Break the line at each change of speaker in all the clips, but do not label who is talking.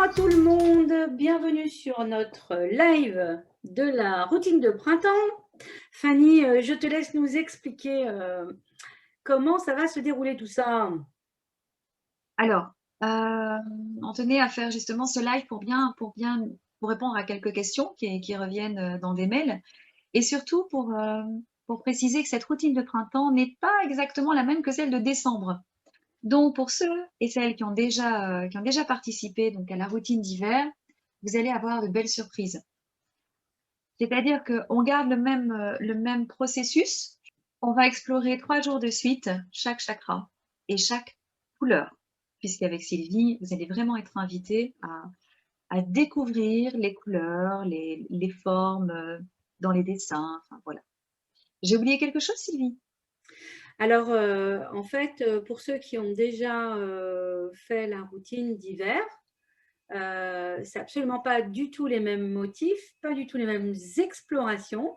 à tout le monde, bienvenue sur notre live de la routine de printemps. Fanny, je te laisse nous expliquer comment ça va se dérouler tout ça.
Alors, on tenait à faire justement ce live pour répondre à quelques questions qui reviennent dans des mails et surtout pour préciser que cette routine de printemps n'est pas exactement la même que celle de décembre. Donc, pour ceux et celles qui ont déjà participé donc, à la routine d'hiver, vous allez avoir de belles surprises. C'est-à-dire qu'on garde le même processus. On va explorer 3 jours de suite chaque chakra et chaque couleur. Puisqu'avec Sylvie, vous allez vraiment être invité à découvrir les couleurs, les formes dans les dessins. Enfin, voilà. J'ai oublié quelque chose, Sylvie?
Alors, en fait, pour ceux qui ont déjà fait la routine d'hiver, c'est absolument pas du tout les mêmes motifs, pas du tout les mêmes explorations.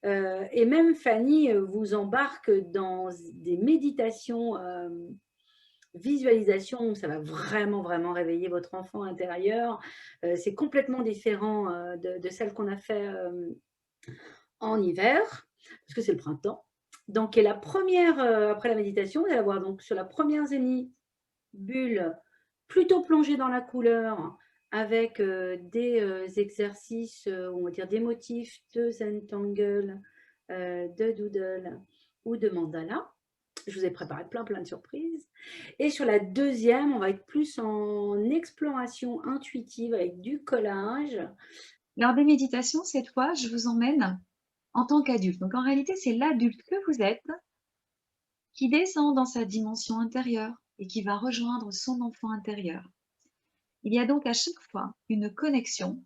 Et même Fanny vous embarque dans des méditations, visualisation, ça va vraiment, vraiment réveiller votre enfant intérieur. C'est complètement différent de celle qu'on a fait en hiver, parce que c'est le printemps. Donc, et la première, après la méditation, vous allez avoir donc sur la première zénith bulle, plutôt plongée dans la couleur, avec des exercices, on va dire des motifs de Zentangle, de Doodle ou de Mandala. Je vous ai préparé plein, plein de surprises. Et sur la deuxième, on va être plus en exploration intuitive avec du collage.
Lors des méditations, cette fois, je vous emmène en tant qu'adulte. Donc, en réalité, c'est l'adulte que vous êtes qui descend dans sa dimension intérieure et qui va rejoindre son enfant intérieur. Il y a donc à chaque fois une connexion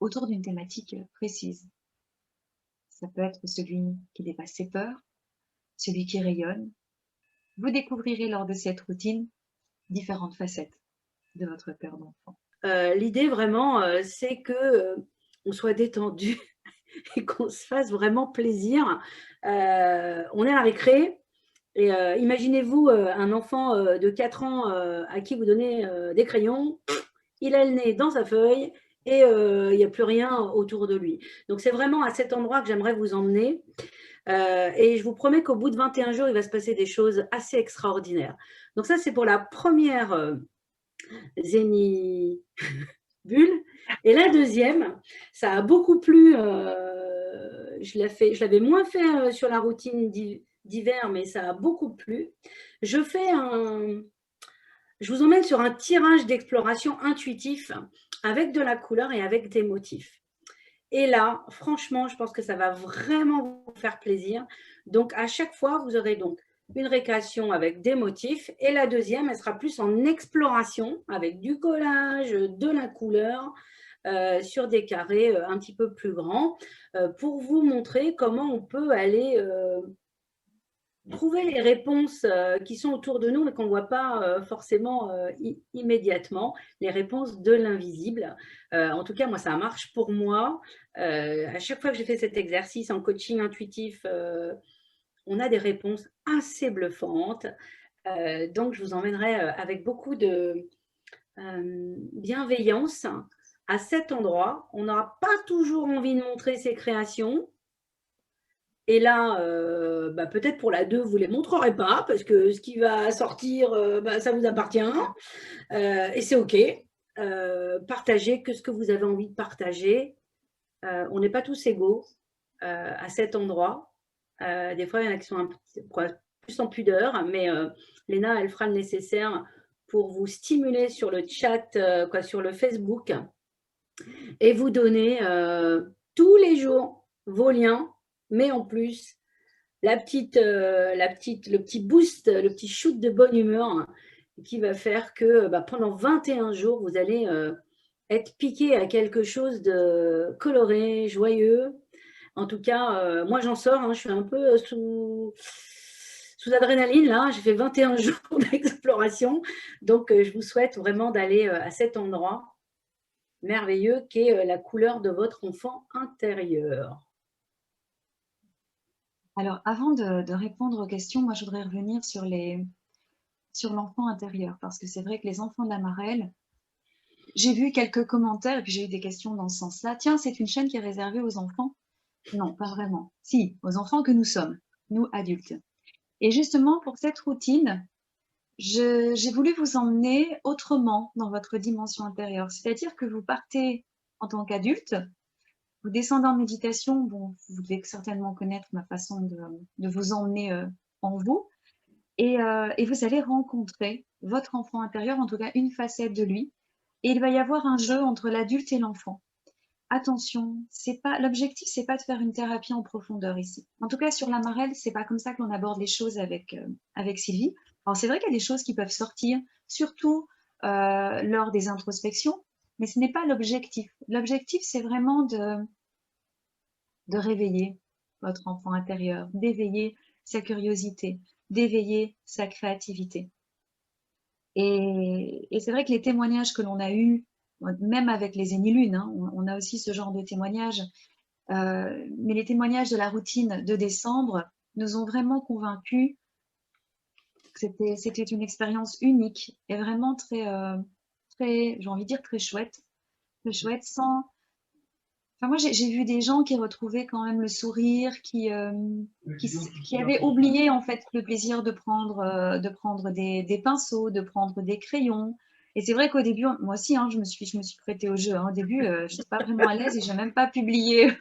autour d'une thématique précise. Ça peut être celui qui dépasse ses peurs, celui qui rayonne. Vous découvrirez lors de cette routine différentes facettes de votre père d'enfant.
L'idée vraiment, c'est que on soit détendu et qu'on se fasse vraiment plaisir. On est à la récré et imaginez-vous un enfant de 4 ans à qui vous donnez des crayons, il a le nez dans sa feuille et il n'y a plus rien autour de lui. Donc c'est vraiment à cet endroit que j'aimerais vous emmener. Et je vous promets qu'au bout de 21 jours, il va se passer des choses assez extraordinaires. Donc ça, c'est pour la première zénith bulle. Et la deuxième, ça a beaucoup plu. Je l'avais moins fait sur la routine d'hiver, mais ça a beaucoup plu. Je vous emmène sur un tirage d'exploration intuitif avec de la couleur et avec des motifs. Et là, franchement, je pense que ça va vraiment vous faire plaisir. Donc, à chaque fois, vous aurez donc une récréation avec des motifs et la deuxième, elle sera plus en exploration avec du collage, de la couleur sur des carrés un petit peu plus grands pour vous montrer comment on peut aller trouver les réponses qui sont autour de nous mais qu'on ne voit pas forcément immédiatement, les réponses de l'invisible. En tout cas, moi, ça marche pour moi. À chaque fois que j'ai fait cet exercice en coaching intuitif, on a des réponses assez bluffantes. Donc, je vous emmènerai avec beaucoup de bienveillance à cet endroit. On n'aura pas toujours envie de montrer ses créations. Et là, bah, peut-être pour la 2, vous ne les montrerez pas parce que ce qui va sortir, bah, ça vous appartient. Et c'est OK. Partagez que ce que vous avez envie de partager. On n'est pas tous égaux à cet endroit. Des fois, il y en a qui sont un petit, plus en pudeur, mais Léna, elle fera le nécessaire pour vous stimuler sur le chat, sur le Facebook, et vous donner tous les jours vos liens, mais en plus le petit boost, le petit shoot de bonne humeur qui va faire que bah, pendant 21 jours, vous allez être piqué à quelque chose de coloré, joyeux. En tout cas, moi j'en sors, hein, je suis un peu sous adrénaline là, j'ai fait 21 jours d'exploration, donc je vous souhaite vraiment d'aller à cet endroit merveilleux qu'est la couleur de votre enfant intérieur.
Alors, avant de répondre aux questions, moi, je voudrais revenir sur l'enfant intérieur, parce que c'est vrai que les enfants de la marelle j'ai vu quelques commentaires et puis j'ai eu des questions dans ce sens-là. Tiens, c'est une chaîne qui est réservée aux enfants? Non, pas vraiment. Si, aux enfants que nous sommes, nous adultes. Et justement, pour cette routine, j'ai voulu vous emmener autrement dans votre dimension intérieure. C'est-à-dire que vous partez en tant qu'adulte, vous descendez en méditation. Bon, vous devez certainement connaître ma façon de vous emmener en vous. Et vous allez rencontrer votre enfant intérieur, en tout cas une facette de lui. Et il va y avoir un jeu entre l'adulte et l'enfant. Attention, l'objectif, c'est pas de faire une thérapie en profondeur ici. En tout cas, sur la marelle, c'est pas comme ça que l'on aborde les choses avec Sylvie. Alors, c'est vrai qu'il y a des choses qui peuvent sortir, surtout lors des introspections, mais ce n'est pas l'objectif. L'objectif, c'est vraiment de réveiller votre enfant intérieur, d'éveiller sa curiosité, d'éveiller sa créativité. Et c'est vrai que les témoignages que l'on a eus, même avec les Zénilunes, hein, on a aussi ce genre de témoignages, mais les témoignages de la routine de décembre nous ont vraiment convaincus que c'était une expérience unique et vraiment très, j'ai envie de dire très chouette, sans. Enfin, moi, j'ai vu des gens qui retrouvaient quand même le sourire, qui avaient oublié en fait le plaisir de prendre des pinceaux, de prendre des crayons. Et c'est vrai qu'au début, moi aussi, hein, je me suis prêtée au jeu, hein. Au début, je n'étais pas vraiment à l'aise et je n'ai même pas publié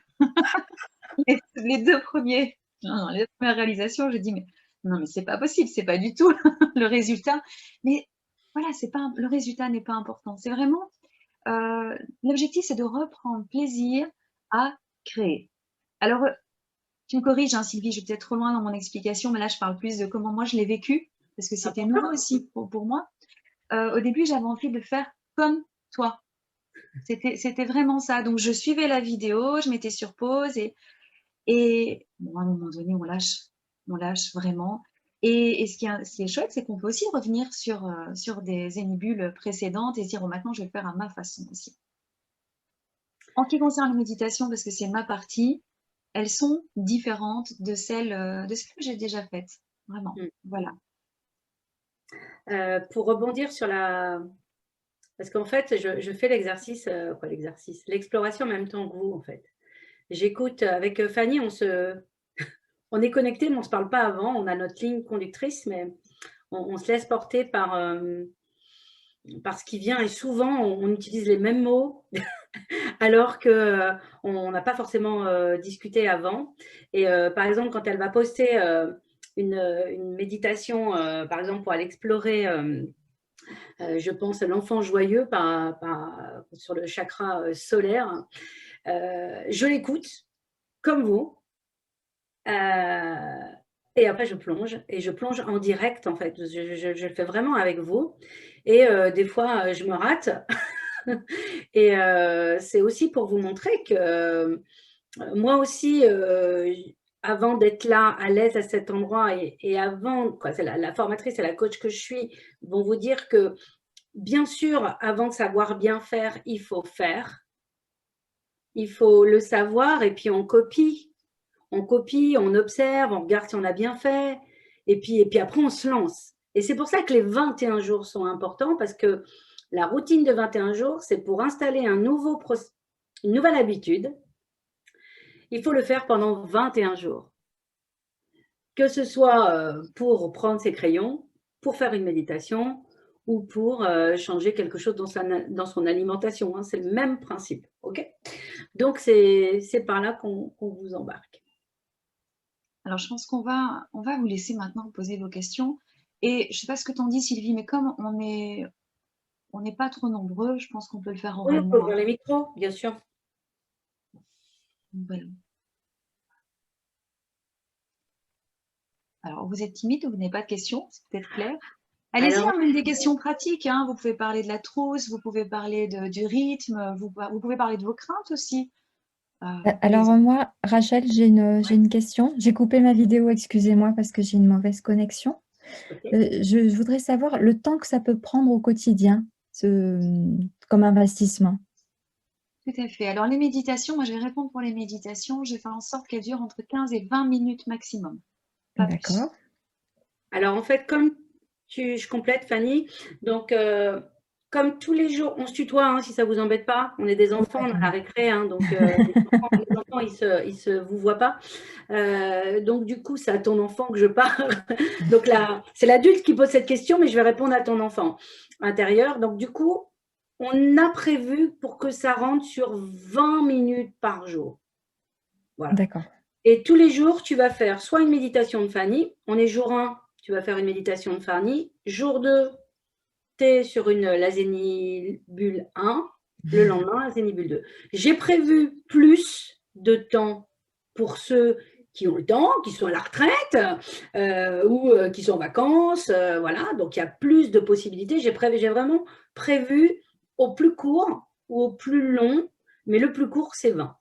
les deux premiers, non, les premières réalisations. Je dis, mais non, mais c'est pas possible, c'est pas du tout le résultat. Mais voilà, le résultat n'est pas important. C'est vraiment l'objectif, c'est de reprendre plaisir à créer. Alors, tu me corriges, hein, Sylvie, je vais peut-être trop loin dans mon explication, mais là, je parle plus de comment moi je l'ai vécu, parce que c'était nouveau aussi pour moi. Au début, j'avais envie de faire comme toi. C'était vraiment ça. Donc, je suivais la vidéo, je mettais sur pause et bon, à un moment donné, on lâche vraiment. Et ce qui est chouette, c'est qu'on peut aussi revenir sur des énibules précédentes et se dire, oh, maintenant, je vais le faire à ma façon aussi. En ce qui concerne la méditation, parce que c'est ma partie, elles sont différentes de celles que j'ai déjà faites. Vraiment. Voilà.
Pour rebondir sur la... Parce qu'en fait, je fais l'exercice, l'exploration en même temps que vous, en fait. J'écoute avec Fanny, on est connectés, mais on ne se parle pas avant. On a notre ligne conductrice, mais on se laisse porter par ce qui vient. Et souvent, on utilise les mêmes mots, alors qu'on n'a pas forcément discuté avant. Et par exemple, quand elle va poster une méditation, par exemple, pour aller explorer, je pense, l'enfant joyeux sur le chakra solaire, je l'écoute comme vous. Et après, je plonge en direct, en fait. Je le fais vraiment avec vous. Et des fois, je me rate. Et c'est aussi pour vous montrer que moi aussi, avant d'être là, à l'aise à cet endroit, et avant, quoi, c'est la formatrice et la coach que je suis, vont vous dire que, bien sûr, avant de savoir bien faire, il faut faire. Il faut le savoir et puis on copie, on observe, on regarde si on a bien fait, et puis après on se lance. Et c'est pour ça que les 21 jours sont importants, parce que la routine de 21 jours, c'est pour installer une nouvelle habitude. Il faut le faire pendant 21 jours. Que ce soit pour prendre ses crayons, pour faire une méditation, ou pour changer quelque chose dans son alimentation. Hein. C'est le même principe. Okay, donc, c'est par là qu'on vous embarque.
Alors, je pense qu'on va vous laisser maintenant poser vos questions. Et je ne sais pas ce que t'en dis, Sylvie, mais comme on n'est pas trop nombreux, je pense qu'on peut le faire
Oui, on peut
oralement.
ouvrir les micros, bien sûr.
Voilà. Alors, vous êtes timide ou vous n'avez pas de questions? C'est peut-être clair. Allez-y, hein, même des questions pratiques. Hein. Vous pouvez parler de la trousse, vous pouvez parler du rythme, vous pouvez parler de vos craintes aussi.
Alors moi, Rachel, j'ai une question. J'ai coupé ma vidéo, excusez-moi, parce que j'ai une mauvaise connexion.
Okay.
Je voudrais savoir le temps que ça peut prendre au quotidien, comme investissement.
Tout à fait. Alors les méditations, moi je vais répondre pour les méditations. Je vais faire en sorte qu'elles durent entre 15 et 20 minutes maximum. Pas plus.
Alors en fait, je complète, Fanny, donc comme tous les jours, on se tutoie, hein, si ça ne vous embête pas. On est des enfants, on a la récré, hein, donc les enfants, ils se vous voient pas. Donc, du coup, c'est à ton enfant que je parle. Donc là, c'est l'adulte qui pose cette question, mais je vais répondre à ton enfant intérieur. Donc, du coup, on a prévu pour que ça rentre sur 20 minutes par jour. Voilà.
D'accord.
Et tous les jours, tu vas faire soit une méditation de Fanny. On est jour 1, tu vas faire une méditation de Fanny. Jour 2, tu es sur la Zénibule 1. Le lendemain, la Zénibule 2. J'ai prévu plus de temps pour ceux qui ont le temps, qui sont à la retraite ou qui sont en vacances. Voilà, donc il y a plus de possibilités. J'ai vraiment prévu au plus court ou au plus long, mais le plus court, c'est 20.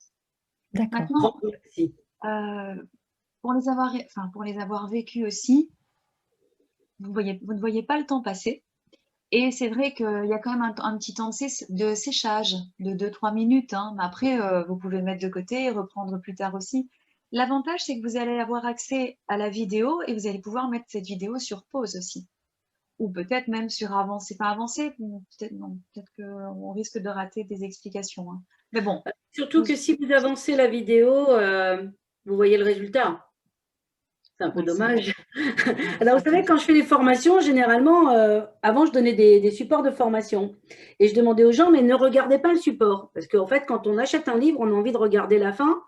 D'accord.
Maintenant,
Merci.
pour les avoir vécus aussi, vous ne voyez pas le temps passer. Et c'est vrai qu'il y a quand même un petit temps de séchage de 2-3 minutes. Hein. Mais après, vous pouvez le mettre de côté et reprendre plus tard aussi. L'avantage, c'est que vous allez avoir accès à la vidéo et vous allez pouvoir mettre cette vidéo sur pause aussi. Ou peut-être même sur avancé. Pas avancé, peut-être non. Peut-être qu'on risque de rater des explications. Hein. Mais bon.
Surtout que si vous avancez la vidéo, vous voyez le résultat. C'est un peu dommage. Alors, vous savez, quand je fais des formations, généralement, avant, je donnais des supports de formation. Et je demandais aux gens, mais ne regardez pas le support. Parce qu'en fait, quand on achète un livre, on a envie de regarder la fin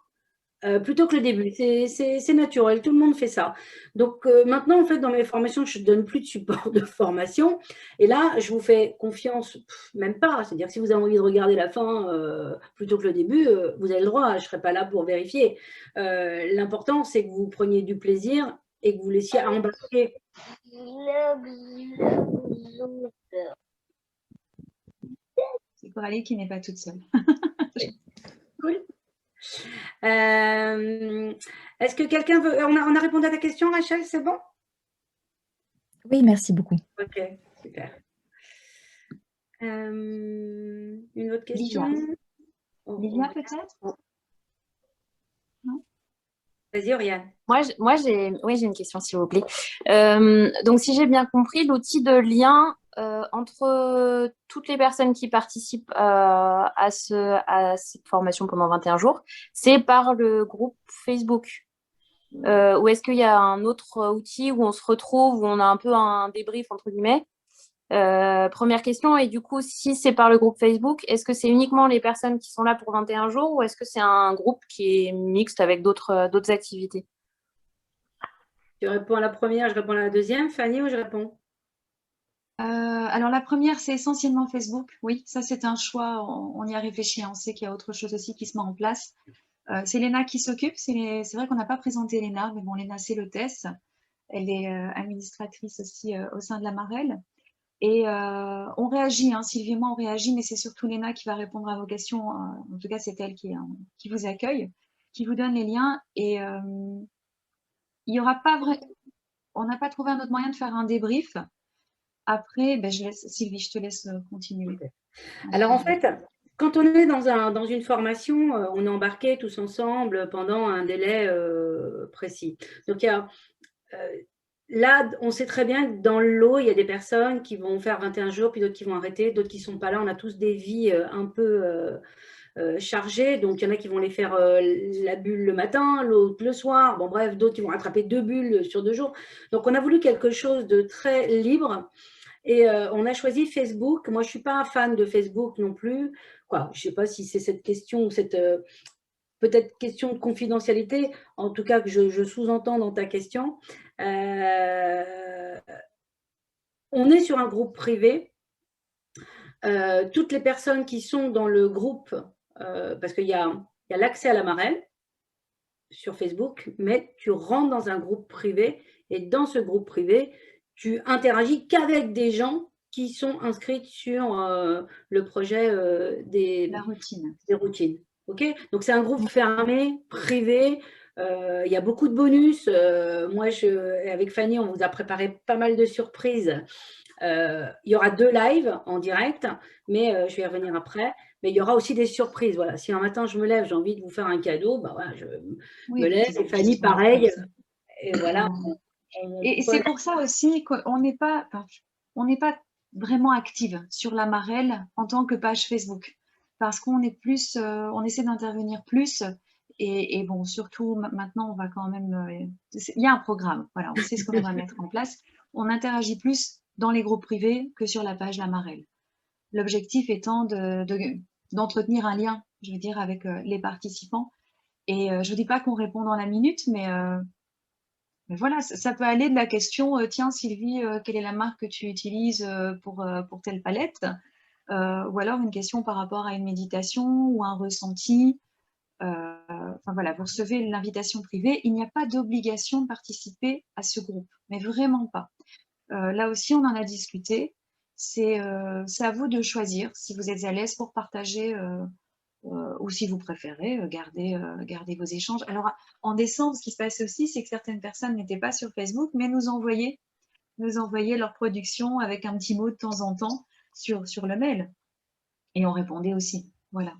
plutôt que le début. C'est naturel, tout le monde fait ça. Donc, maintenant, en fait, dans mes formations, je ne donne plus de support de formation. Et là, je vous fais confiance, même pas. C'est-à-dire que si vous avez envie de regarder la fin plutôt que le début, vous avez le droit. Je ne serai pas là pour vérifier. L'important, c'est que vous preniez du plaisir et que vous laissiez embarquer.
C'est Coralie qui n'est pas toute seule.
Cool. Est-ce que quelqu'un veut… On a répondu à ta question, Rachel, c'est bon?
Oui, merci beaucoup.
Ok, super. Une autre question?
Livia, peut-être?
Non? Vas-y, Oriane.
Moi j'ai une question, s'il vous plaît. Donc, si j'ai bien compris, l'outil de lien entre toutes les personnes qui participent à cette formation pendant 21 jours, c'est par le groupe Facebook. Ou est-ce qu'il y a un autre outil où on se retrouve, où on a un peu un débrief, entre guillemets? Première question. Et du coup, si c'est par le groupe Facebook, est-ce que c'est uniquement les personnes qui sont là pour 21 jours ou est-ce que c'est un groupe qui est mixte avec d'autres activités?
Tu réponds à la première, je réponds à la deuxième. Fanny, ou je réponds?
Alors la première, c'est essentiellement Facebook. Oui, ça c'est un choix, on y a réfléchi, on sait qu'il y a autre chose aussi qui se met en place. C'est Léna qui s'occupe, c'est vrai qu'on n'a pas présenté Léna, mais bon, Léna c'est l'hôtesse. Elle est administratrice aussi au sein de la Marelle. Et on réagit, hein, Sylvie et moi on réagit, mais c'est surtout Léna qui va répondre à vos questions. En tout cas, c'est elle qui vous accueille, qui vous donne les liens. Et il n'y aura pas on n'a pas trouvé un autre moyen de faire un débrief. Après, Sylvie, je te laisse continuer.
Okay. Alors en fait, quand on est dans une formation, on est embarqués tous ensemble pendant un délai précis. Donc là, on sait très bien que dans le lot, il y a des personnes qui vont faire 21 jours, puis d'autres qui vont arrêter, d'autres qui ne sont pas là. On a tous des vies un peu chargées. Donc, il y en a qui vont les faire la bulle le matin, l'autre le soir. Bon, bref, d'autres qui vont attraper 2 bulles sur 2 jours. Donc, on a voulu quelque chose de très libre. Et on a choisi Facebook. Moi, je ne suis pas un fan de Facebook non plus. Je ne sais pas si c'est cette question ou cette peut-être question de confidentialité, en tout cas que je sous-entends dans ta question. On est sur un groupe privé. Toutes les personnes qui sont dans le groupe, parce qu'il y a l'accès à la Marelle sur Facebook, mais tu rentres dans un groupe privé et dans ce groupe privé, tu interagis qu'avec des gens qui sont inscrits sur le projet des routines. Okay, donc, c'est un groupe fermé, privé. Il y a beaucoup de bonus. Moi, avec Fanny, on vous a préparé pas mal de surprises. Il y aura 2 lives en direct, mais je vais y revenir après. Mais il y aura aussi des surprises. Voilà. Si un matin, je me lève, j'ai envie de vous faire un cadeau, bah voilà, je me lève. Et Fanny, pareil. Et voilà.
Et c'est pour ça aussi qu'on n'est pas vraiment active sur la Marelle en tant que page Facebook. Parce qu'on est plus, on essaie d'intervenir plus. Et bon, surtout maintenant, on va quand même. Il y a un programme, voilà, on sait ce qu'on va mettre en place. On interagit plus dans les groupes privés que sur la page La Marelle. L'objectif étant d'entretenir un lien, je veux dire, avec les participants. Et je ne dis pas qu'on répond dans la minute, mais voilà, ça peut aller de la question tiens, Sylvie, quelle est la marque que tu utilises pour telle palette ou alors une question par rapport à une méditation ou un ressenti. Enfin voilà, vous recevez l'invitation privée. Il n'y a pas d'obligation de participer à ce groupe, mais vraiment pas. Là aussi, on en a discuté. C'est à vous de choisir si vous êtes à l'aise pour partager ou si vous préférez garder vos échanges. Alors, en décembre, ce qui se passait aussi, c'est que certaines personnes n'étaient pas sur Facebook, mais nous envoyaient leur production avec un petit mot de temps en temps sur le mail. Et on répondait aussi. Voilà.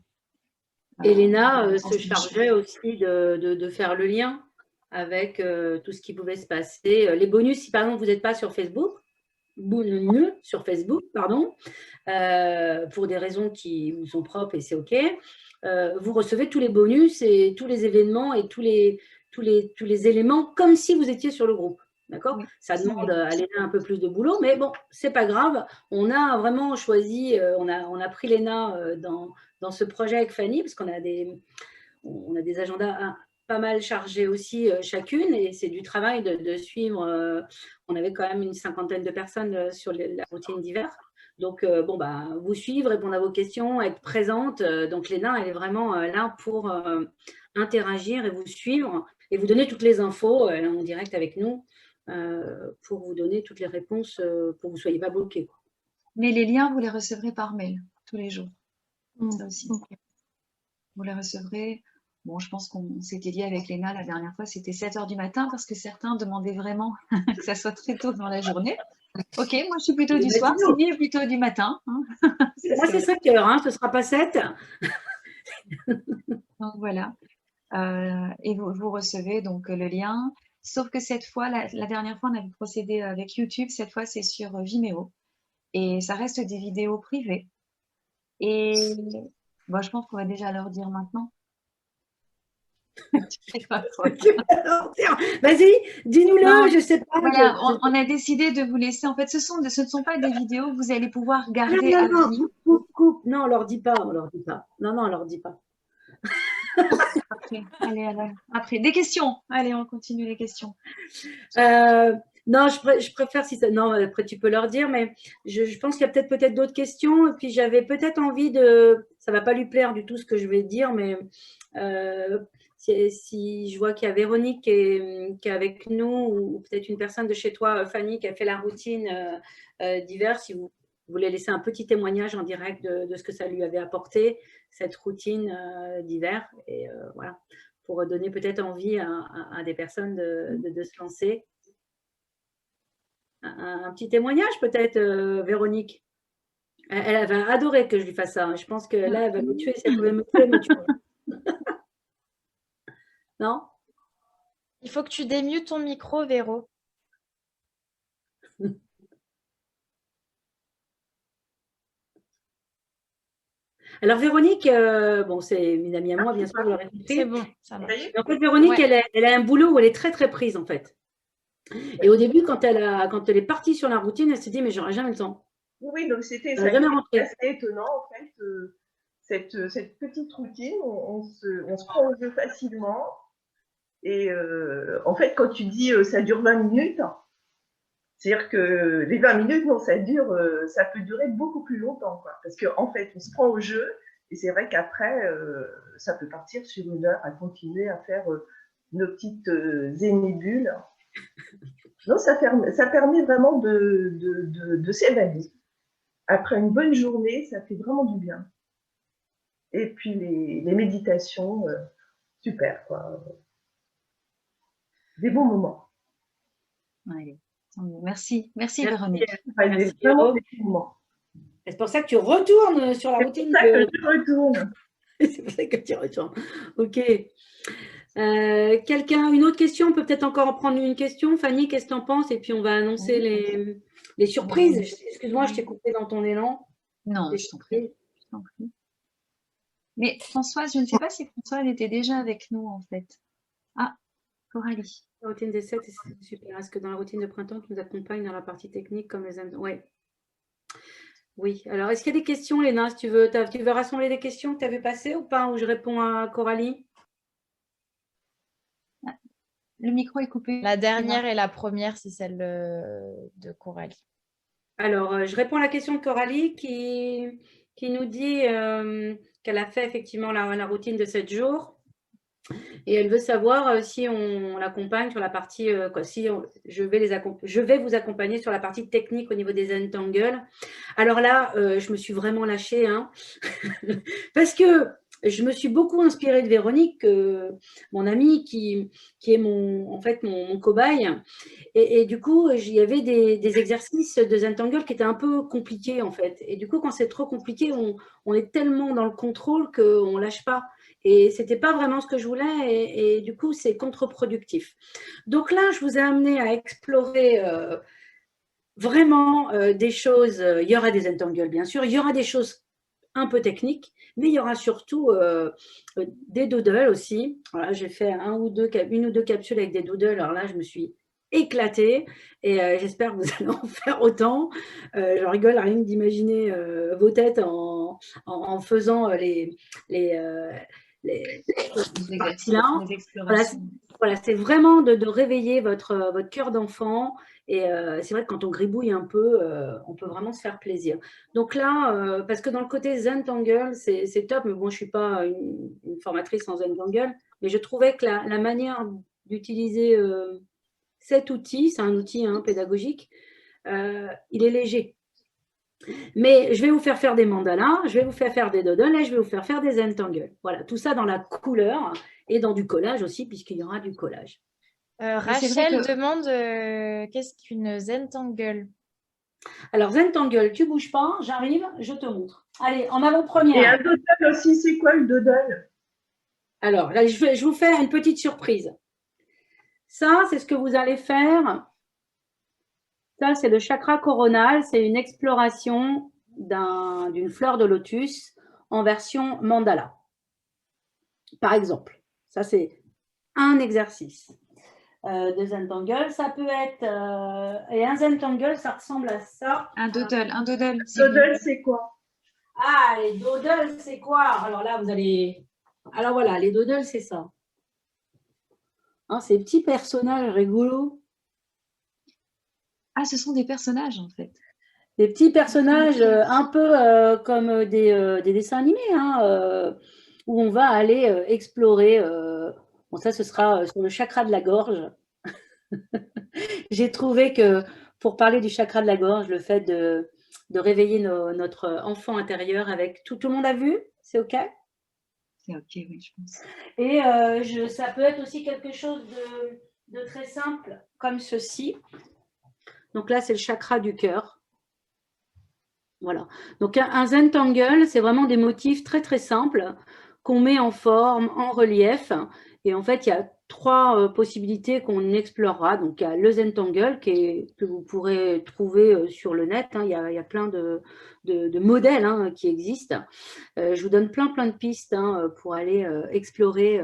Elena se chargeait aussi de faire le lien avec tout ce qui pouvait se passer. Les bonus, si par exemple vous n'êtes pas sur Facebook, pour des raisons qui vous sont propres et c'est OK, vous recevez tous les bonus et tous les événements et tous les éléments comme si vous étiez sur le groupe. D'accord ? Oui, ça demande à Léna un peu plus de boulot, mais bon, c'est pas grave. On a vraiment choisi, on a pris Léna dans ce projet avec Fanny, parce qu'on a des agendas pas mal chargés aussi chacune, et c'est du travail de suivre. On avait quand même une 50aine de personnes sur la routine d'hiver. Donc, vous suivre, répondre à vos questions, être présente. Donc, Léna, elle est vraiment là pour interagir et vous suivre et vous donner toutes les infos en direct avec nous pour vous donner toutes les réponses pour que vous ne soyez pas bloqués.
Mais les liens, vous les recevrez par mail tous les jours. Ça aussi.
Okay.
Vous les recevrez. Bon, je pense qu'on s'était dit avec Léna la dernière fois, c'était 7h du matin parce que certains demandaient vraiment que ça soit très tôt dans la journée. Ok, moi je suis plutôt du soir, Sylvie est plutôt du matin. Hein.
Moi c'est 7h, ce ne sera pas 7.
Donc voilà. Et vous recevez donc le lien. Sauf que cette fois, la dernière fois, on avait procédé avec YouTube. Cette fois, c'est sur Vimeo. Et ça reste des vidéos privées. Et bon, je pense qu'on va déjà leur dire maintenant.
Vas-y, dis-nous-le, je sais pas.
Voilà, on a décidé de vous laisser. En fait, ce ne sont pas des vidéos que vous allez pouvoir garder à vie.
Coupe. Non, on leur dit pas. Non, on leur dit pas.
Après, des questions. Allez, on continue les questions.
Non, je préfère si ça. Non, après tu peux leur dire, mais je pense qu'il y a peut-être d'autres questions. Et puis j'avais peut-être envie de. Ça va pas lui plaire du tout ce que je vais dire, mais si je vois qu'il y a Véronique qui est avec nous, ou peut-être une personne de chez toi, Fanny, qui a fait la routine d'hiver, si vous voulez laisser un petit témoignage en direct de ce que ça lui avait apporté, cette routine d'hiver, et voilà, pour donner peut-être envie à des personnes de se lancer. Un petit témoignage peut-être, Véronique. Elle va adorer que je lui fasse ça. Je pense que là, elle va me tuer si elle pouvait me tuer. Non ?
Il faut que tu démutes ton micro, Véro.
Alors Véronique, bon, c'est une amie à moi, bien sûr, vous l'aurez compris.
C'est bon, ça va.
En fait, Véronique, ouais. elle a un boulot où elle est très, très prise, en fait. Et au début, quand elle est partie sur la routine, elle s'est dit, mais j'aurai jamais le temps.
Oui, donc c'était assez étonnant, en fait, cette petite routine, on se prend au jeu facilement. Et en fait, quand tu dis ça dure 20 minutes, c'est-à-dire que les 20 minutes, non, ça peut durer beaucoup plus longtemps, quoi. Parce qu'en fait, on se prend au jeu, et c'est vrai qu'après, ça peut partir sur 1 heure à continuer à faire nos petites zénibules. Non, ça permet vraiment de s'évader. Après une bonne journée, ça fait vraiment du bien. Et puis les méditations, super, quoi. Des bons moments.
Ouais. Merci Véronique.
Merci, c'est pour ça que tu retournes sur la routine.
C'est pour ça que tu retournes.
C'est pour ça que tu retournes. Ok. Quelqu'un, une autre question? On peut peut-être encore en prendre une question. Fanny, qu'est-ce que tu en penses? Et puis on va annoncer les surprises. Excuse-moi, je t'ai coupé dans ton élan.
Non, je t'en prie. Je t'en prie. Mais Françoise, je ne sais pas si Françoise était déjà avec nous en fait. Ah, Coralie.
La routine des 7, c'est super. Est-ce que dans la routine de printemps, tu nous accompagnes dans la partie technique comme les amis? Ouais. Oui. Alors, est-ce qu'il y a des questions, Léna? Si tu veux rassembler des questions que tu as vu passer ou pas? Ou je réponds à Coralie?
Le micro est coupé.
La dernière et la première, c'est celle de Coralie.
Alors, je réponds à la question de Coralie qui nous dit qu'elle a fait effectivement la routine de 7 jours. Et elle veut savoir si on l'accompagne sur la partie, je vais vous accompagner sur la partie technique au niveau des Zentangle. Alors là, je me suis vraiment lâchée, hein, parce que je me suis beaucoup inspirée de Véronique, mon amie qui est en fait mon cobaye. Et du coup, il y avait des exercices de Zentangle qui étaient un peu compliqués en fait. Et du coup, quand c'est trop compliqué, on est tellement dans le contrôle qu'on ne lâche pas. Et ce n'était pas vraiment ce que je voulais et du coup, c'est contre-productif. Donc là, je vous ai amené à explorer vraiment des choses. Il y aura des Zentangle, bien sûr. Il y aura des choses un peu techniques, mais il y aura surtout des doodles aussi. Voilà, j'ai fait une ou deux capsules avec des doodles. Alors là, je me suis éclatée et j'espère que vous allez en faire autant. Je rigole à rien que d'imaginer vos têtes en faisant les parties-là. Voilà, c'est vraiment de réveiller votre cœur d'enfant. Et c'est vrai que quand on gribouille un peu, on peut vraiment se faire plaisir. Donc là, parce que dans le côté Zentangle, c'est top, mais bon, je ne suis pas une formatrice en Zentangle, mais je trouvais que la manière d'utiliser cet outil, c'est un outil pédagogique, il est léger. Mais je vais vous faire des mandalas, je vais vous faire des doodles et je vais vous faire des Zentangle. Voilà, tout ça dans la couleur et dans du collage aussi, puisqu'il y aura du collage.
Rachel demande qu'est-ce qu'une Zentangle?
Alors, Zentangle, tu bouges pas, j'arrive, je te montre. Allez, en avant-première.
Et un doodle aussi, c'est quoi le doodle?
Alors, là, je vais vous faire une petite surprise. Ça, c'est ce que vous allez faire. Ça, c'est le chakra coronal. C'est une exploration d'une fleur de lotus en version mandala. Par exemple, ça, c'est un exercice de Zentangle. Ça peut être... et un Zentangle, ça ressemble à ça.
Un doodle. Un doodle,
c'est quoi?
Ah, les doodles, c'est quoi? Alors là, vous allez... Alors voilà, les doodles, c'est ça. Hein, ces petits personnages rigolos.
Ah, ce sont des personnages, en fait.
Des petits personnages un peu comme des dessins animés, hein, où on va aller explorer. Bon, ça, ce sera sur le chakra de la gorge. J'ai trouvé que pour parler du chakra de la gorge, le fait de réveiller notre enfant intérieur avec... Tout le monde a vu? C'est OK?
C'est OK, oui, je pense.
Et ça peut être aussi quelque chose de très simple, comme ceci. Donc là, c'est le chakra du cœur. Voilà. Donc un Zentangle, c'est vraiment des motifs très, très simples qu'on met en forme, en relief. Et en fait, il y a 3 possibilités qu'on explorera. Donc, il y a le Zentangle que vous pourrez trouver sur le net. Hein. Il y a plein de modèles qui existent. Je vous donne plein de pistes pour aller explorer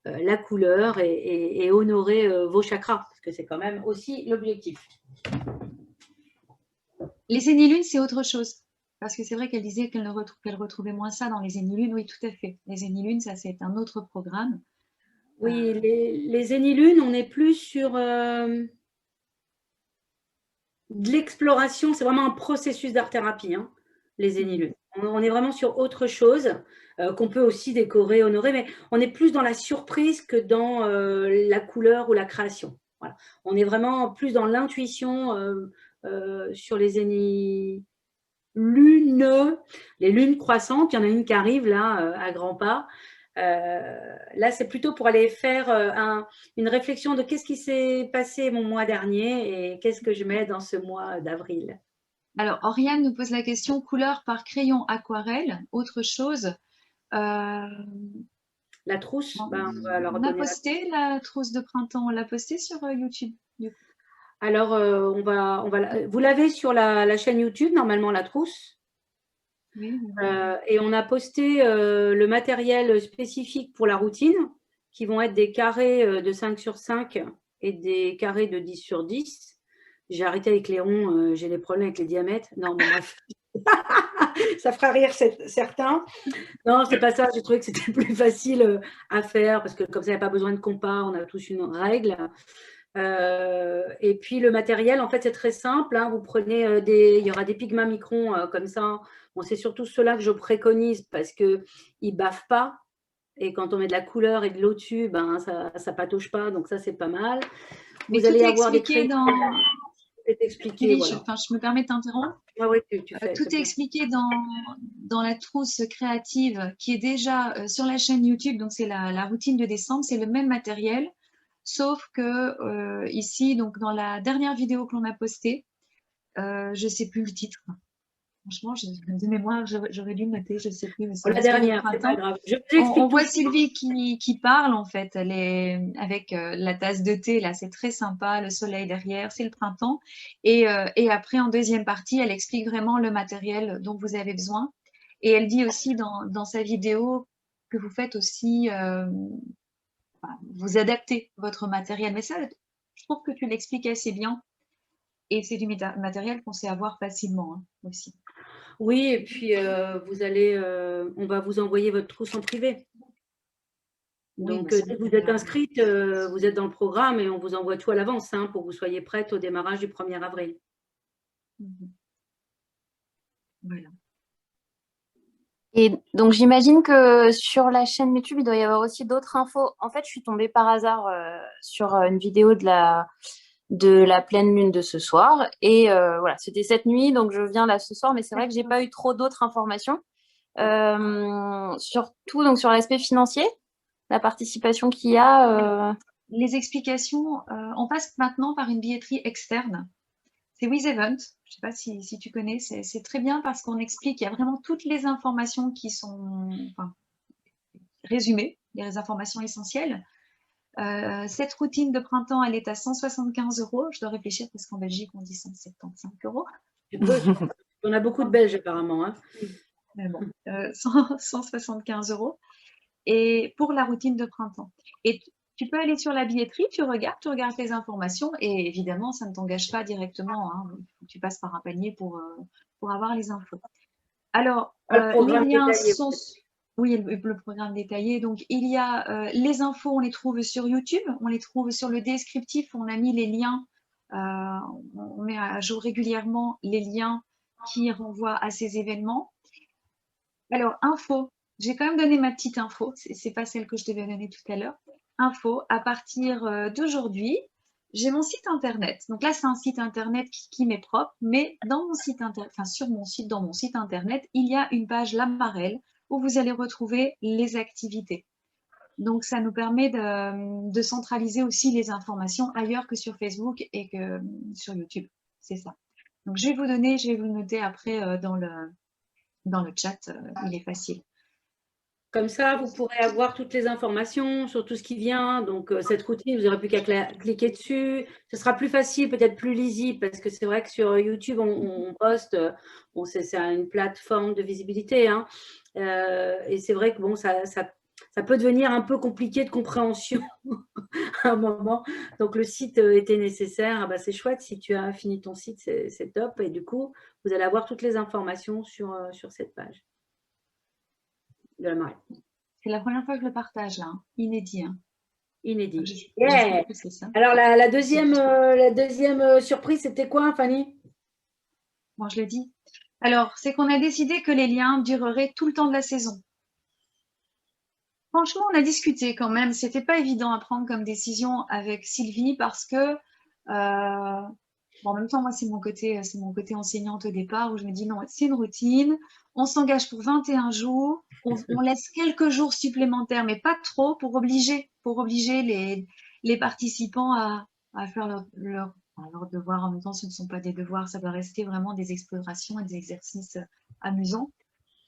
la couleur et honorer vos chakras, parce que c'est quand même aussi l'objectif.
Les zénilunes, c'est autre chose. Parce que c'est vrai qu'elle disait qu'elle retrouvait moins ça dans les zénilunes. Oui, tout à fait. Les zénilunes, ça, c'est un autre programme.
Oui, les zénilunes, on est plus sur de l'exploration. C'est vraiment un processus d'art-thérapie, hein, les zénilunes. On est vraiment sur autre chose qu'on peut aussi décorer, honorer, mais on est plus dans la surprise que dans la couleur ou la création. Voilà. On est vraiment plus dans l'intuition sur les zénilunes, les lunes croissantes. Il y en a une qui arrive là à grands pas. Là, c'est plutôt pour aller faire une réflexion de qu'est-ce qui s'est passé mon mois dernier et qu'est-ce que je mets dans ce mois d'avril.
Alors, Oriane nous pose la question, couleur par crayon aquarelle, autre chose.
La trousse,
On,
ben, on va leur
on a
donner la...
posté la trousse de printemps, on l'a postée sur YouTube. Du coup.
Alors, vous l'avez sur la chaîne YouTube, normalement, la trousse.
Oui,
Et on a posté le matériel spécifique pour la routine, qui vont être des carrés de 5 sur 5 et des carrés de 10 sur 10. J'ai arrêté avec les ronds, j'ai des problèmes avec les diamètres. Non, bon, bref. Ça fera rire certains. Non, c'est pas ça. J'ai trouvé que c'était plus facile à faire parce que comme ça, il n'y a pas besoin de compas. On a tous une règle. Et puis le matériel, en fait, c'est très simple. Hein. Vous prenez il y aura des Pigma Micron comme ça. Bon, c'est surtout ceux-là que je préconise parce qu'ils ne baffent pas. Et quand on met de la couleur et de l'eau dessus, ben, ça ne patauge pas. Donc ça, c'est pas mal.
Mais
Vous
tout
allez
est
avoir des
expliqué
crayons.
dans...
C'est expliqué,
Julie,
voilà.
je me permets de t'interrompre.
Ouais, ouais, tu fais,
Tout
c'est
est
bien.
expliqué dans la trousse créative qui est déjà sur la chaîne YouTube. Donc, c'est la routine de décembre. C'est le même matériel. Sauf que ici, donc dans la dernière vidéo que l'on a postée, je ne sais plus le titre. Franchement, de mémoire, j'aurais dû le noter, je ne sais plus, mais c'est
La
Respect du
dernière, c'est pas
printemps.
grave. Je vous
On
explique tout
voit
ça.
Sylvie qui parle en fait, elle est avec la tasse de thé là, c'est très sympa, le soleil derrière, c'est le printemps. Et après en deuxième partie, elle explique vraiment le matériel dont vous avez besoin. Et elle dit aussi dans sa vidéo que vous faites aussi, vous adaptez votre matériel. Mais ça, je trouve que tu l'expliques assez bien. Et c'est du matériel qu'on sait avoir facilement hein, aussi.
Oui, et puis on va vous envoyer votre trousse en privé.
Oui,
Donc,
bah, ça,
dès que vous êtes inscrite, vous êtes dans le programme et on vous envoie tout à l'avance hein, pour que vous soyez prête au démarrage du 1er avril.
Voilà.
Et donc, j'imagine que sur la chaîne YouTube, il doit y avoir aussi d'autres infos. En fait, je suis tombée par hasard sur une vidéo de la pleine lune de ce soir. Et voilà, c'était cette nuit, donc je viens là ce soir, mais c'est vrai que j'ai pas eu trop d'autres informations. Surtout donc sur l'aspect financier, la participation qu'il y a.
Les explications, on passe maintenant par une billetterie externe. C'est WizEvent. Je ne sais pas si tu connais. C'est très bien parce qu'on explique, il y a vraiment toutes les informations qui sont résumées, les informations essentielles. Cette routine de printemps, elle est à 175 €. Je dois réfléchir parce qu'en Belgique, on dit 175 €.
Tu peux. On a beaucoup de Belges apparemment. Hein.
Mais bon, 175 €. Et pour la routine de printemps. Et tu peux aller sur la billetterie, tu regardes les informations et évidemment, ça ne t'engage pas directement. Hein. Tu passes par un panier pour avoir les infos. Alors, les liens
détaillé,
sont... Oui, le programme détaillé. Donc, il y a les infos, on les trouve sur YouTube, on les trouve sur le descriptif, on a mis les liens, on met à jour régulièrement les liens qui renvoient à ces événements. Alors, info, j'ai quand même donné ma petite info, c'est pas celle que je devais donner tout à l'heure. Info, à partir d'aujourd'hui, j'ai mon site internet. Donc là, c'est un site internet qui m'est propre, mais dans mon site internet, enfin sur mon site, dans mon site internet, il y a une page Lamarelle où vous allez retrouver les activités. Donc ça nous permet de centraliser aussi les informations ailleurs que sur Facebook et que sur YouTube. C'est ça. Donc je vais vous le noter après dans le chat, il est facile.
Comme ça, vous pourrez avoir toutes les informations sur tout ce qui vient. Donc, cette routine, vous n'aurez plus qu'à cliquer dessus. Ce sera plus facile, peut-être plus lisible, parce que c'est vrai que sur YouTube, on poste, bon, c'est une plateforme de visibilité. Hein, et c'est vrai que bon, ça peut devenir un peu compliqué de compréhension à un moment. Donc, le site était nécessaire. Ah bah, c'est chouette, si tu as fini ton site, c'est top. Et du coup, vous allez avoir toutes les informations sur cette page de la marée.
C'est la première fois que je le partage là, hein. Inédit. Hein.
Inédit.
Yeah. Que ça.
Alors, la deuxième surprise, c'était quoi, Fanny?
Bon, je le dis. Alors, c'est qu'on a décidé que les liens dureraient tout le temps de la saison. Franchement, on a discuté quand même. C'était pas évident à prendre comme décision avec Sylvie parce que, bon, en même temps, moi, c'est mon côté enseignante au départ où je me dis non, c'est une routine. On s'engage pour 21 jours. On laisse quelques jours supplémentaires, mais pas trop pour obliger les participants à faire leur devoirs. En même temps, ce ne sont pas des devoirs, ça doit rester vraiment des explorations et des exercices amusants.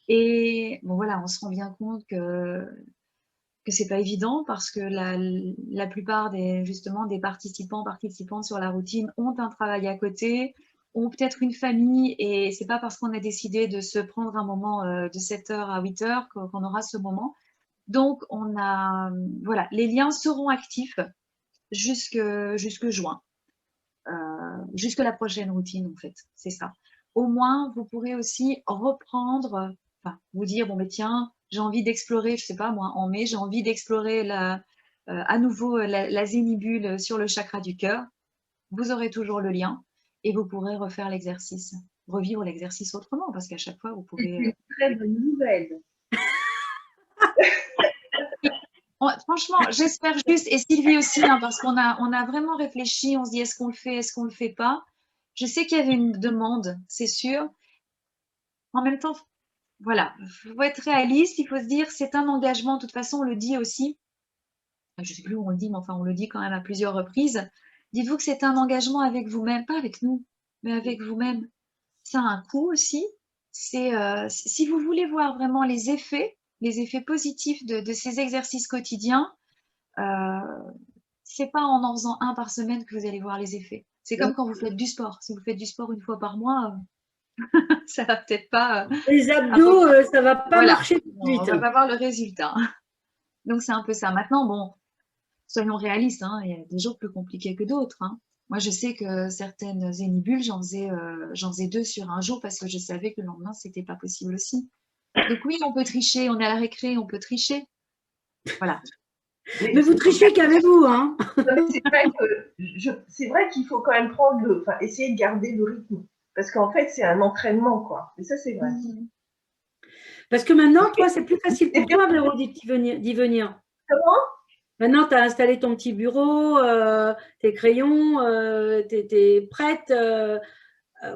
Et bon, voilà, on se rend bien compte que c'est pas évident parce que la plupart justement des participantes sur la routine ont un travail à côté, ont peut-être une famille, et c'est pas parce qu'on a décidé de se prendre un moment de 7h à 8h qu'on aura ce moment. Donc voilà, les liens seront actifs jusque juin, jusque la prochaine routine en fait, c'est ça. Au moins, vous pourrez aussi reprendre, enfin, vous dire, bon, mais tiens, j'ai envie d'explorer, je sais pas moi, en mai, j'ai envie d'explorer à nouveau la zénibule sur le chakra du cœur. Vous aurez toujours le lien et vous pourrez refaire l'exercice, revivre l'exercice autrement, parce qu'à chaque fois, vous
C'est
pouvez...
une très bonne nouvelle.
Franchement, j'espère juste, et Sylvie aussi, hein, parce qu'on a vraiment réfléchi, on se dit, est-ce qu'on le fait, est-ce qu'on le fait pas? Je sais qu'il y avait une demande, c'est sûr. En même temps, voilà, il faut être réaliste, il faut se dire, c'est un engagement, de toute façon, on le dit aussi, je ne sais plus où on le dit, mais enfin, on le dit quand même à plusieurs reprises. Dites-vous que c'est un engagement avec vous-même, pas avec nous, mais avec vous-même. Ça a un coût aussi. Si vous voulez voir vraiment les effets positifs de ces exercices quotidiens, c'est pas en faisant un par semaine que vous allez voir les effets. C'est comme quand vous faites du sport. Si vous faites du sport une fois par mois, ça va peut-être pas.
Les abdos, ça va pas
Voilà.
marcher tout de
On
suite.
va pas voir le résultat. Donc c'est un peu ça. Maintenant, bon, soyons réalistes, hein, il y a des jours plus compliqués que d'autres. Hein. Moi, je sais que certaines zénibules, j'en faisais 2 sur un jour parce que je savais que le lendemain, c'était pas possible aussi. Donc oui, on peut tricher, on est à la récré, on peut tricher. Voilà.
Mais vous trichez qu'avez-vous, hein?
C'est vrai qu'il faut quand même essayer de garder le rythme. Parce qu'en fait, c'est un entraînement, quoi. Et ça, c'est vrai.
Parce que maintenant, toi, c'est plus facile pour toi, Véro, d'y venir.
Comment?
Maintenant, tu as installé ton petit bureau, tes crayons, tu es prête.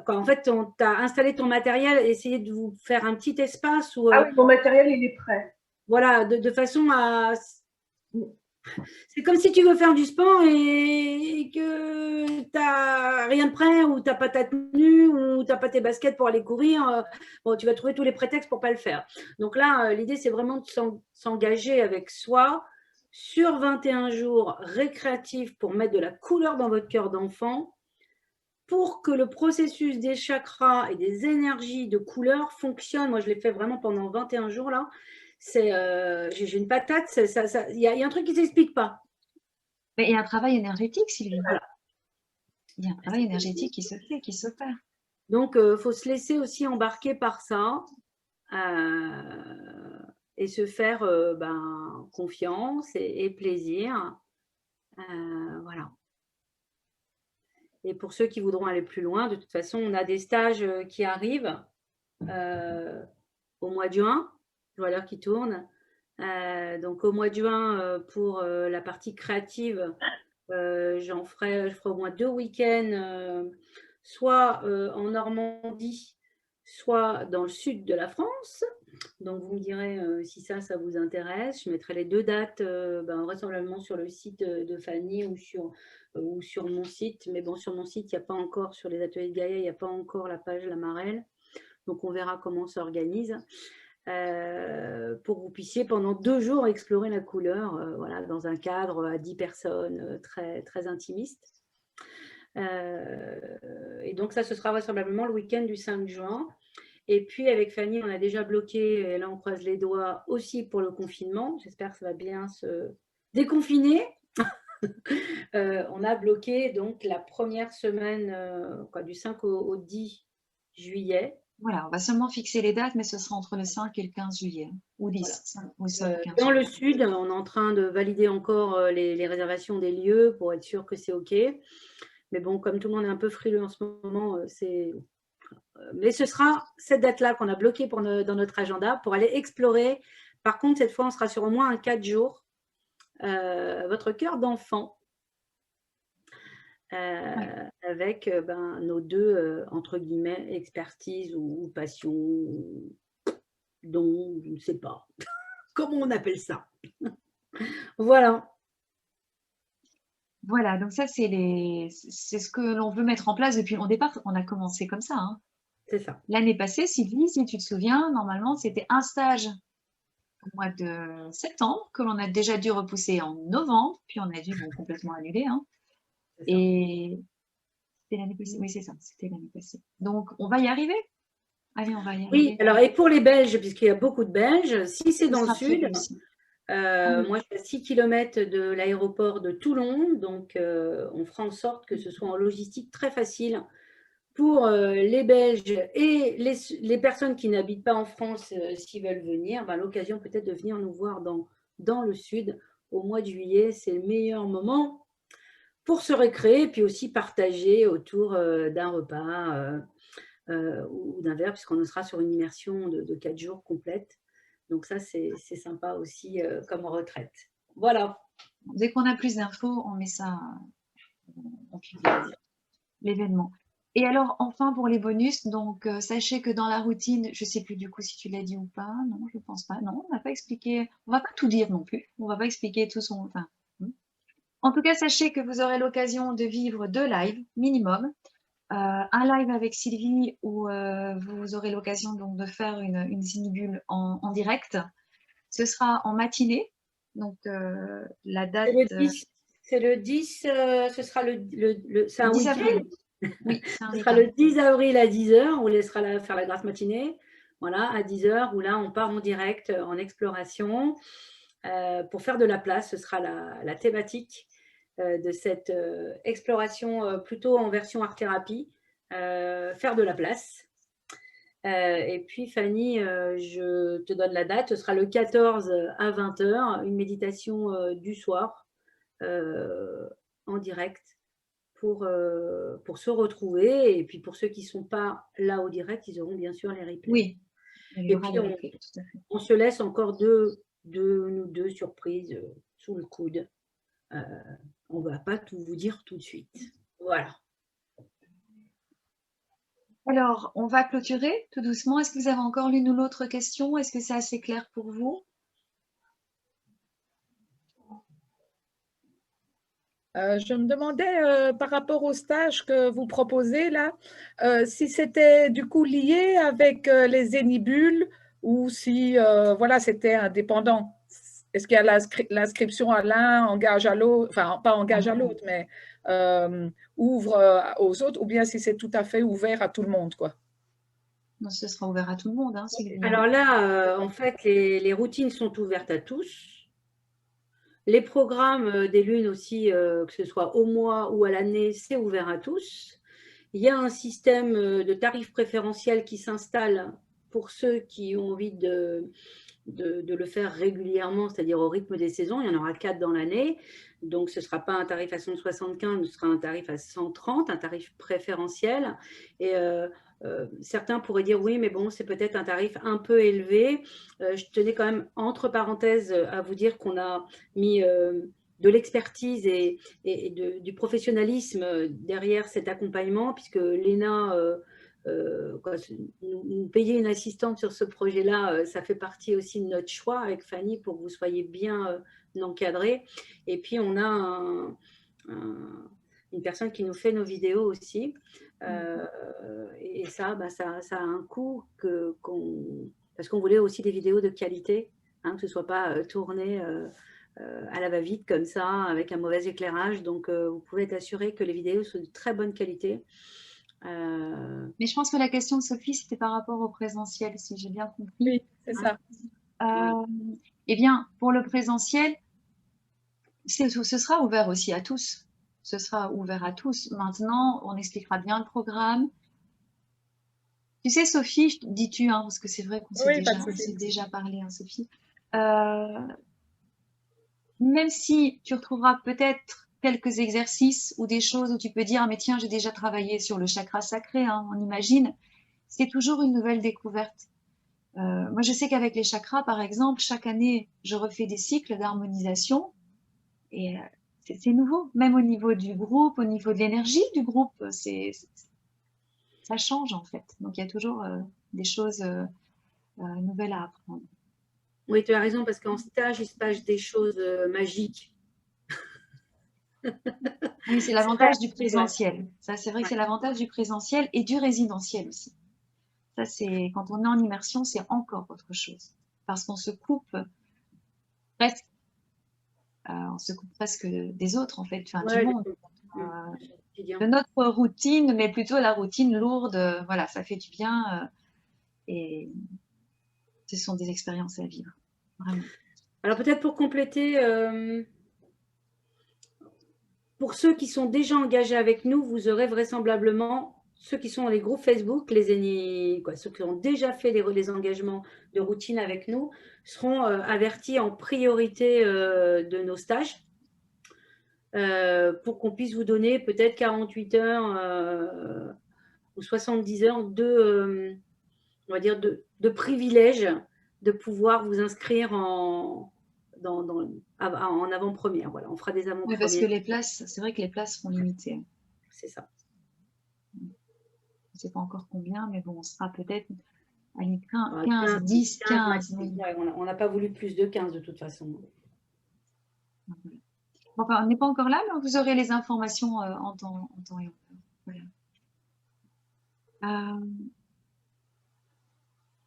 En fait, tu as installé ton matériel, essayé de vous faire un petit espace où.
Ah oui, mon matériel, il est prêt.
Voilà, de façon à. C'est comme si tu veux faire du sport et que tu n'as rien de prêt, ou tu n'as pas ta tenue, ou tu n'as pas tes baskets pour aller courir. Bon, tu vas trouver tous les prétextes pour ne pas le faire. Donc là, l'idée, c'est vraiment de s'engager avec soi sur 21 jours récréatifs pour mettre de la couleur dans votre cœur d'enfant, pour que le processus des chakras et des énergies de couleur fonctionne. Moi, je l'ai fait vraiment pendant 21 jours là. J'ai une patate, il y a un truc qui ne s'explique pas.
Mais il y a un travail énergétique, Sylvie. Voilà. Il y a un travail énergétique qui se fait, qui s'opère.
Donc, faut se laisser aussi embarquer par ça et se faire confiance et plaisir. Voilà. Et pour ceux qui voudront aller plus loin, de toute façon, on a des stages qui arrivent au mois de juin. Je vois l'heure qui tourne. Donc, au mois de juin, pour la partie créative, je ferai au moins 2 week-ends, soit en Normandie, soit dans le sud de la France. Donc, vous me direz si ça vous intéresse. Je mettrai les 2 dates vraisemblablement sur le site de Fanny ou sur mon site. Mais bon, sur mon site, il n'y a pas encore, sur les ateliers de Gaïa, il n'y a pas encore la page La Marelle. Donc, on verra comment on s'organise. Pour que vous puissiez pendant 2 jours explorer la couleur, voilà, dans un cadre à 10 personnes, très, très intimiste. Et donc ça, ce sera vraisemblablement le week-end du 5 juin. Et puis avec Fanny, on a déjà bloqué, et là on croise les doigts aussi pour le confinement. J'espère que ça va bien se déconfiner. On a bloqué donc la première semaine du 5 au 10 juillet.
Voilà, on va seulement fixer les dates, mais ce sera entre le 5 et le 15 juillet, ou 10.
Voilà. Dans le sud, on est en train de valider encore les réservations des lieux pour être sûr que c'est OK. Mais bon, comme tout le monde est un peu frileux en ce moment, mais ce sera cette date-là qu'on a bloquée dans notre agenda pour aller explorer. Par contre, cette fois, on sera sur au moins un 4 jours. Votre cœur d'enfant. Avec nos 2, entre guillemets, expertises ou passions, dont je ne sais pas comment on appelle ça. Voilà.
Voilà, donc ça, c'est ce que l'on veut mettre en place depuis le départ. On a commencé comme ça. Hein.
C'est ça.
L'année passée, Sylvie, si tu te souviens, normalement, c'était un stage au mois de septembre, que l'on a déjà dû repousser en novembre, puis on a dû complètement annuler. Hein. Et c'était l'année passée. Oui, c'est ça, c'était l'année passée. Donc, on va y arriver. Allez, on va y arriver.
Oui, alors et pour les Belges, puisqu'il y a beaucoup de Belges, si c'est dans le sud, moi je suis à 6 km de l'aéroport de Toulon, donc on fera en sorte que ce soit en logistique très facile pour les Belges et les personnes qui n'habitent pas en France, s'ils veulent venir, ben, l'occasion peut-être de venir nous voir dans le sud au mois de juillet. C'est le meilleur moment pour se récréer et puis aussi partager autour d'un repas ou d'un verre, puisqu'on sera sur une immersion de 4 jours complète. Donc ça, c'est sympa aussi comme retraite. Voilà.
Dès qu'on a plus d'infos, on met ça, on publie l'événement. Et alors, enfin, pour les bonus, donc sachez que dans la routine, je ne sais plus du coup si tu l'as dit ou pas, non, je ne pense pas, non, on n'a pas expliqué, on ne va pas tout dire non plus, on ne va pas expliquer tout son... Enfin, en tout cas, sachez que vous aurez l'occasion de vivre 2 lives minimum. Un live avec Sylvie où vous aurez l'occasion donc de faire une Zinibule en direct. Ce sera en matinée, donc la date...
C'est le 10, ce sera c'est un
10
week-end.
avril. Oui,
ce sera le 10 avril à 10h, on laissera faire la grasse matinée, voilà, à 10h, où là on part en direct en exploration. Pour faire de la place, ce sera la thématique de cette exploration plutôt en version art-thérapie, faire de la place. Et puis Fanny, je te donne la date, ce sera le 14 à 20h, une méditation du soir en direct pour se retrouver. Et puis pour ceux qui ne sont pas là au direct, ils auront bien sûr les replays.
Oui.
Et puis on se laisse encore deux surprises sous le coude. On ne va pas tout vous dire tout de suite. Voilà.
Alors, on va clôturer tout doucement. Est-ce que vous avez encore l'une ou l'autre question? Est-ce que c'est assez clair pour vous?
Je me demandais par rapport au stage que vous proposez là, si c'était du coup lié avec les Zénibules ou si voilà, c'était indépendant. Est-ce qu'il y a l'inscription à l'un engage à l'autre, enfin pas engage à l'autre, mais ouvre aux autres, ou bien si c'est tout à fait ouvert à tout le monde, quoi?
Non, ce sera ouvert à tout le monde. Hein,
alors là, en fait, les routines sont ouvertes à tous. Les programmes des lunes aussi, que ce soit au mois ou à l'année, c'est ouvert à tous. Il y a un système de tarifs préférentiels qui s'installe pour ceux qui ont envie de le faire régulièrement, c'est-à-dire au rythme des saisons. Il y en aura 4 dans l'année. Donc, ce ne sera pas un tarif à 175, ce sera un tarif à 130, un tarif préférentiel. Et certains pourraient dire oui, mais bon, c'est peut-être un tarif un peu élevé. Je tenais quand même, entre parenthèses, à vous dire qu'on a mis de l'expertise et du professionnalisme derrière cet accompagnement, puisque l'ENA, nous payer une assistante sur ce projet-là, ça fait partie aussi de notre choix avec Fanny pour que vous soyez bien encadrés. Et puis, on a une personne qui nous fait nos vidéos aussi. Et ça, ça a un coût parce qu'on voulait aussi des vidéos de qualité, hein, que ce ne soit pas tourné à la va-vite comme ça, avec un mauvais éclairage. Donc, vous pouvez être assuré que les vidéos sont de très bonne qualité.
Mais je pense que la question de Sophie, c'était par rapport au présentiel, si j'ai bien compris.
Oui, c'est ça.
Eh bien, pour le présentiel, ce sera ouvert aussi à tous. Ce sera ouvert à tous. Maintenant, on expliquera bien le programme. Tu sais, Sophie, dis-tu, hein, parce que c'est vrai qu'on s'est déjà parlé, hein, Sophie. Même si tu retrouveras peut-être quelques exercices ou des choses où tu peux dire, mais tiens, j'ai déjà travaillé sur le chakra sacré, hein, on imagine, c'est toujours une nouvelle découverte. Moi, je sais qu'avec les chakras, par exemple, chaque année, je refais des cycles d'harmonisation et c'est nouveau, même au niveau du groupe, au niveau de l'énergie du groupe, ça change en fait. Donc, il y a toujours des choses nouvelles à apprendre.
Oui, tu as raison, parce qu'en stage, il se passe des choses magiques.
Oui, c'est l'avantage du présentiel. Ça, c'est vrai que c'est l'avantage du présentiel et du résidentiel aussi. Ça, c'est quand on est en immersion, c'est encore autre chose. parce qu'on se coupe presque des autres, en fait, enfin,
Ouais,
du monde,
quotidien.
de notre routine, mais plutôt la routine lourde. Voilà, ça fait du bien et ce sont des expériences à vivre, vraiment.
Alors peut-être pour compléter, pour ceux qui sont déjà engagés avec nous, vous aurez vraisemblablement ceux qui sont dans les groupes Facebook, ceux qui ont déjà fait les engagements de routine avec nous, seront avertis en priorité de nos stages pour qu'on puisse vous donner peut-être 48 heures ou 70 heures on va dire de privilège de pouvoir vous inscrire en avant-première. Voilà, on fera des
Oui,
avant-premières.
parce que les places, c'est vrai que les places sont limitées.
C'est ça.
Je ne sais pas encore combien, mais bon, on sera peut-être à 15,
15,
10, 15.
maximum. Ouais, on n'a pas voulu plus de 15 de toute façon.
Enfin, on n'est pas encore là, mais vous aurez les informations en temps et en heure. Voilà.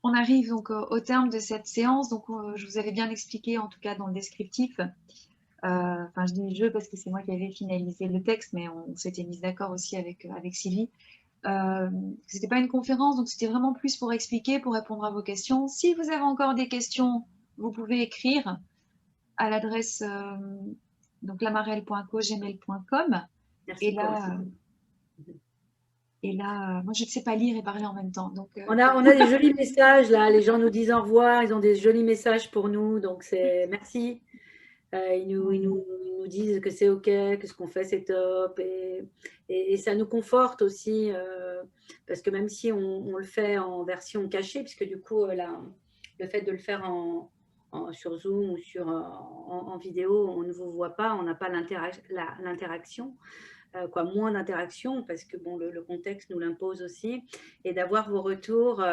On arrive donc au terme de cette séance. Donc, je vous avais bien expliqué, en tout cas dans le descriptif. Enfin, je dis je parce que c'est moi qui avais finalisé le texte, mais on s'était mis d'accord aussi avec Sylvie. C'était pas une conférence, donc c'était vraiment plus pour expliquer, pour répondre à vos questions. Si vous avez encore des questions, vous pouvez écrire à l'adresse donc lamarelle.co@gmail.com. Et là, moi, je ne sais pas lire et parler en même temps. Donc,
on a des jolis messages là. Les gens nous disent au revoir. Ils ont des jolis messages pour nous. Donc, c'est merci. Ils nous disent que c'est OK, que ce qu'on fait, c'est top. Et ça nous conforte aussi. Parce que même si on le fait en version cachée, puisque du coup, le fait de le faire sur Zoom ou en vidéo, on ne vous voit pas, on n'a pas l'interaction. Moins d'interaction parce que bon, le contexte nous l'impose aussi, et d'avoir vos retours,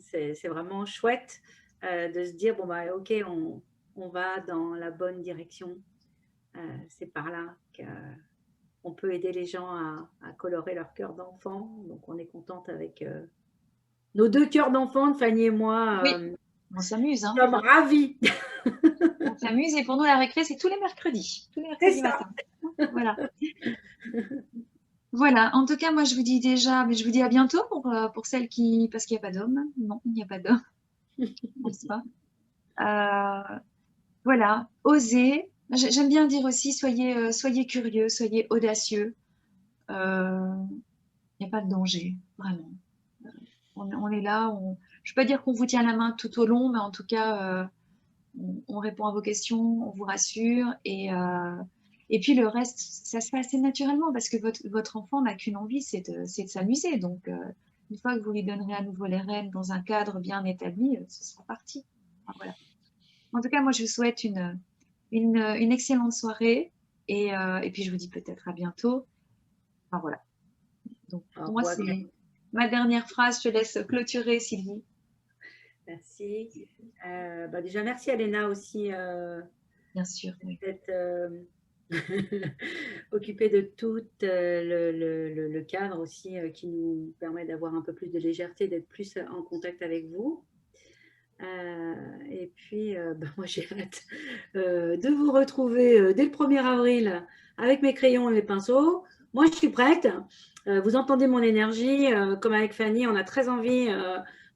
c'est vraiment chouette de se dire bon bah ok, on va dans la bonne direction, c'est par là qu'on peut aider les gens à colorer leur cœur d'enfant. Donc on est contente avec nos 2 cœurs d'enfant, Fanny et moi.
Oui, on s'amuse. Hein.
Nous sommes ravis.
On s'amuse et pour nous la récré c'est tous les mercredis matin. Voilà. Voilà, en tout cas, moi je vous dis à bientôt pour celles qui, parce qu'il n'y a pas d'hommes. Non, il n'y a pas d'hommes. N'est-ce pas? Voilà, osez. J'aime bien dire aussi, soyez curieux, soyez audacieux. Il n'y a pas de danger, vraiment. On est là, je ne peux pas dire qu'on vous tient la main tout au long, mais en tout cas, on répond à vos questions, on vous rassure et puis le reste, ça se fait assez naturellement parce que votre enfant n'a qu'une envie, c'est de s'amuser. Donc, une fois que vous lui donnerez à nouveau les rênes dans un cadre bien établi, ce sera parti. Enfin, voilà. En tout cas, moi, je vous souhaite une excellente soirée et puis je vous dis peut-être à bientôt. Enfin, voilà. Donc, pour moi, c'est ma dernière phrase. Je te laisse clôturer, Sylvie.
Merci. Déjà, merci à Léna aussi.
Bien sûr.
D'être occupée de tout le cadre aussi qui nous permet d'avoir un peu plus de légèreté, d'être plus en contact avec vous. Et puis, moi, j'ai hâte de vous retrouver dès le 1er avril avec mes crayons et mes pinceaux. Moi, je suis prête. Vous entendez mon énergie. Comme avec Fanny, on a très envie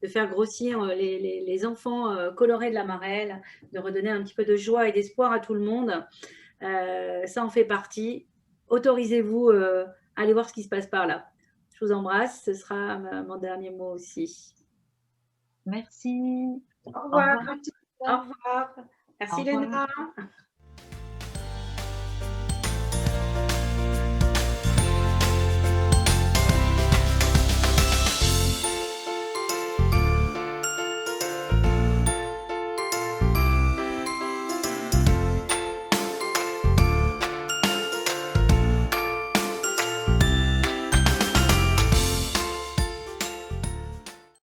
de faire grossir les enfants colorés de la Marelle, de redonner un petit peu de joie et d'espoir à tout le monde. Ça en fait partie. Autorisez-vous à aller voir ce qui se passe par là. Je vous embrasse. Ce sera mon dernier mot aussi.
Merci.
Au revoir. Au revoir. Merci, Léna.